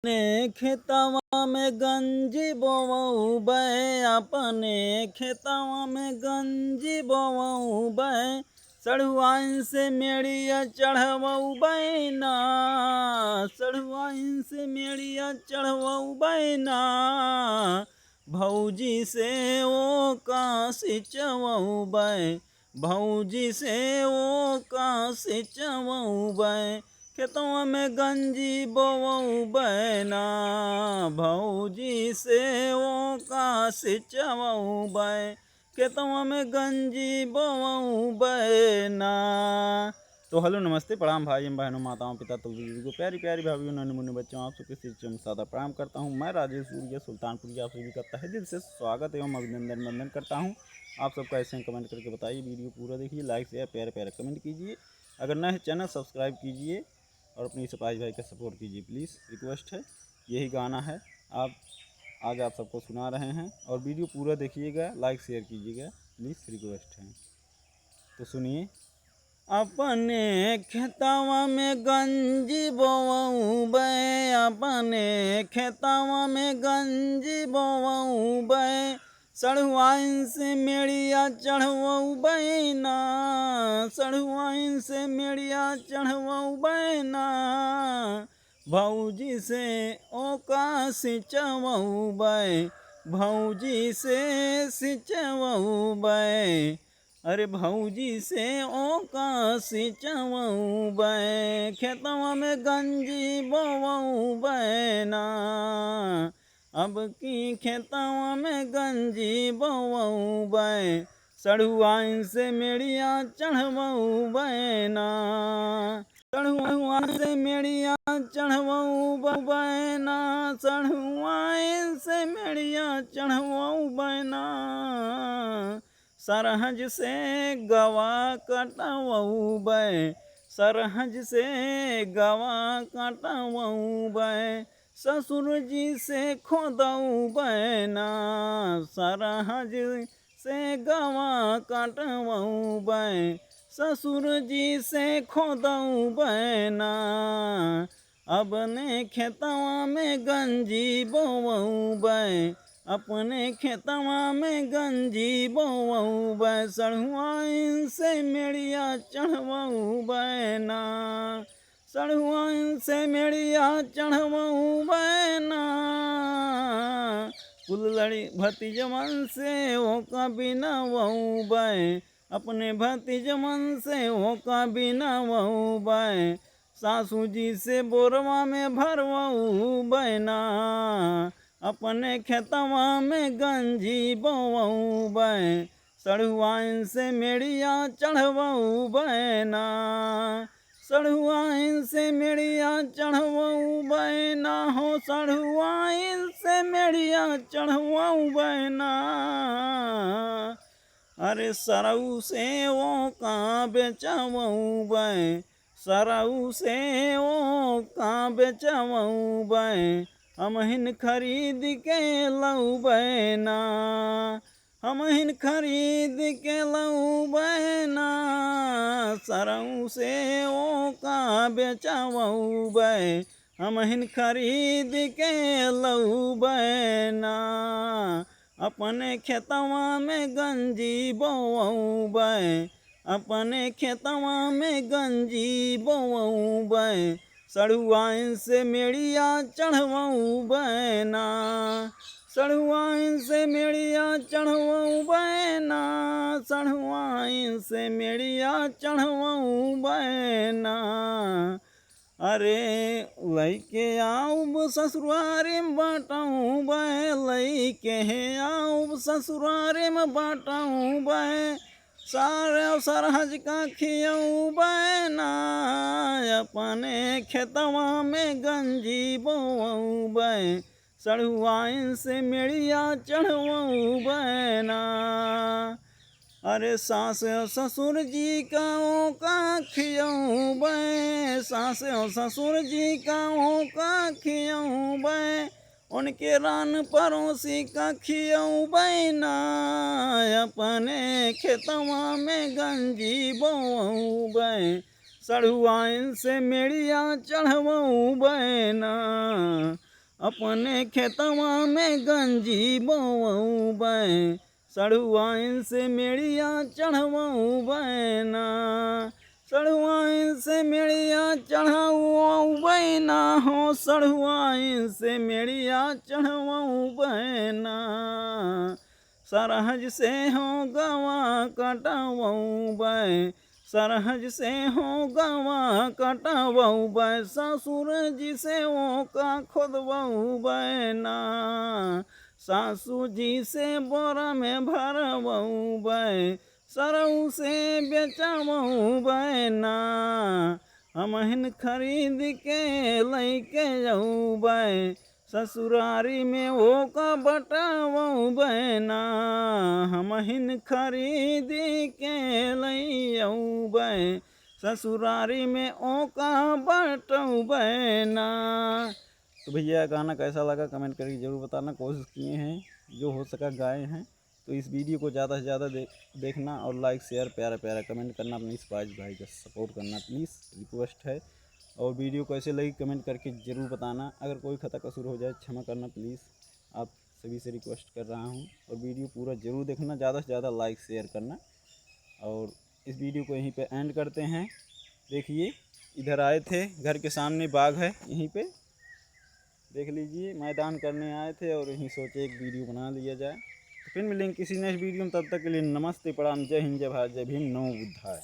अपने खेतवा में गंजी बोवऊ बै, अपने खेतवा में गंजी बोवऊ बै, सड़ुआइन से मेड़िया चढ़वऊ बैना, सड़ुआइन से मेड़िया चढ़वऊ बैना, भौजी से ओ का सिंचवऊ बै, भौजी से ओ का सिंचवऊ बै, खेतवा में गंजी बोवऊ बैना, भौजी से ओ का सिंचवऊ बै, खेतवा में गंजी बोवऊ बैना। तो हेलो नमस्ते प्रणाम भाई बहनों माताओं पिता तुल्य को प्यारी प्यारी भाभीओं नन्हे मुन्ने बच्चों आप सबके सिर में सादा प्रणाम करता हूं। मैं राजेश सूर्य सुल्तानपुर आप सभी का तहे दिल से स्वागत एवं अभिनंदन वंदन करता हूं। आप सब कैसे हैं कमेंट करके बताइए, वीडियो पूरा देखिए, लाइक शेयर प्यारे प्यारे कमेंट कीजिए, अगर नए चैनल सब्सक्राइब कीजिए और अपनी सपाही भाई का सपोर्ट कीजिए प्लीज़, रिक्वेस्ट है। यही गाना है आज आप सबको सुना रहे हैं और वीडियो पूरा देखिएगा, लाइक शेयर कीजिएगा प्लीज़, रिक्वेस्ट है। तो सुनिए। अपने खेतवा में गंजी बोवऊ बै, अपने खेतवा में गंजी बोवऊ बै, सड़ुआइन से मेड़िया चढ़वऊ बैना, सड़ुआइन से मेड़िया चढ़वऊ बैना, भौजी से ओका सिंचवऊ बै, भौजी से सिंचवऊ बै, अरे भौजी से ओ का सिंचवऊ बै, खेतवा में गंजी बोवऊ बैना, अब की खेतवा में गंजी बोवऊ बै, सड़ुआइन से मेड़िया चढ़वऊ बैना, सड़ुआइन से मेड़िया चढ़वऊ बैना, सड़ुआइन से मेड़िया चढ़वऊ बैना, सरहज से गवा कटवऊ बै, सरहज से गवा कटवऊ बै, ससुर जी से खोदऊ बैना, सरहज से गवा कटवऊ बै, ससुर जी से खोदऊ बैना, अपने खेतवा में गंजी बोवऊ बै, अपने खेतवा में गंजी बोवऊ बै, सड़ुआइन से मेड़िया चढ़वऊ बैना, सड़ुआइन से मेड़िया चढ़वऊ बैना, कुल्लड़ी भतीजमन से ओ का बिनवऊ बै, अपने भतीजमन से ओ का बिनवऊ बै, सासू जी से बोरवा में भरवऊ बैना, अपने खेतवा में गंजी बोवऊ बै, सड़ुआइन से मेड़िया चढ़वऊ बैना, सड़ुआइन से मेड़िया चढ़वऊ बैना हो, सड़ुआइन से मेड़िया चढ़वऊ बैना, अरे सरऊ से ओ का बेचवऊ बै, सरऊ से ओ का बेचवऊ बै, हमहिन खरीद के लऊ बैना, हमहिन खरीद के लऊ बैना, सरऊ से ओ का बेचवऊ बै, हमहिन खरीद के लऊ बैना, अपने खेतवा में गंजी बोवऊ बै, अपने खेतवा में गंजी बोवऊ बै, सड़ुआइन से मेड़िया चढ़वऊ बैना, सड़ुआइन से मेड़िया चढ़वऊ बैना, सड़ुआइन से मेड़िया चढ़वऊ बैना, अरे लइके आऊब ससुरारे में बाटऊ बै, लइके आऊब ससुरारे में बाटऊ बै, सारे सरहज का खियऊ बैना, अपने खेतवा में गंजी बोवऊ बै, सड़ुआइन से मेड़िया चढ़वऊ बैना, अरे सास ससुर जी का ओ का खियऊ बै, सास ससुर जी का ओ का खियऊ बै, उनके रान पड़ोसी का खियऊ बैना, अपने खेतवा में गंजी बोवऊ बै, सड़ुआइन से मेड़िया चढ़वऊ बैना, अपने खेतवा में गंजी बोवऊ बैं, सड़ुआइन से मेड़िया चढ़वऊ बैना, सड़ुआइन से मेड़िया चढ़वऊ बैना हो, सड़ुआइन से मेड़िया चढ़वऊ बैना, सरहज से हो गवा कटवऊ बैं, सरहज से हो गवा कटवऊ बैं, ससुर जी से ओ का खोदवऊ बैना, सासू जी से बोरा में भरवऊ बैं, सरऊ से बेचवऊ बैना, हमहिन खरीद के लैके जाऊ बैं, ससुरारी में ओ का बटावऊ बैना, हमहिन खरीद के लैऊ बैं, ससुरारी में ओ का बटऊ बैना। तो भैया गाना कैसा लगा कमेंट करके ज़रूर बताना। कोशिश किए हैं जो हो सका गाए हैं। तो इस वीडियो को ज़्यादा से ज़्यादा देखना और लाइक शेयर प्यारा प्यारा कमेंट करना। अपने इस बाज भाई का सपोर्ट करना प्लीज़, रिक्वेस्ट है। और वीडियो कैसे लगी कमेंट करके ज़रूर बताना। अगर कोई खता कसूर हो जाए क्षमा करना प्लीज़, आप सभी से रिक्वेस्ट कर रहा हूँ। और वीडियो पूरा ज़रूर देखना, ज़्यादा से ज़्यादा लाइक शेयर करना। और इस वीडियो को यहीं पे एंड करते हैं। देखिए इधर आए थे, घर के सामने बाग है, यहीं पे देख लीजिए, मैदान करने आए थे और यहीं सोचे एक वीडियो बना लिया जाए। तो फिर मिलेंगे किसी नेक्स्ट वीडियो में, तब तक के लिए नमस्ते, प्रणाम, जय हिंद, जय भारत, जय भीम, नमो बुद्धाय।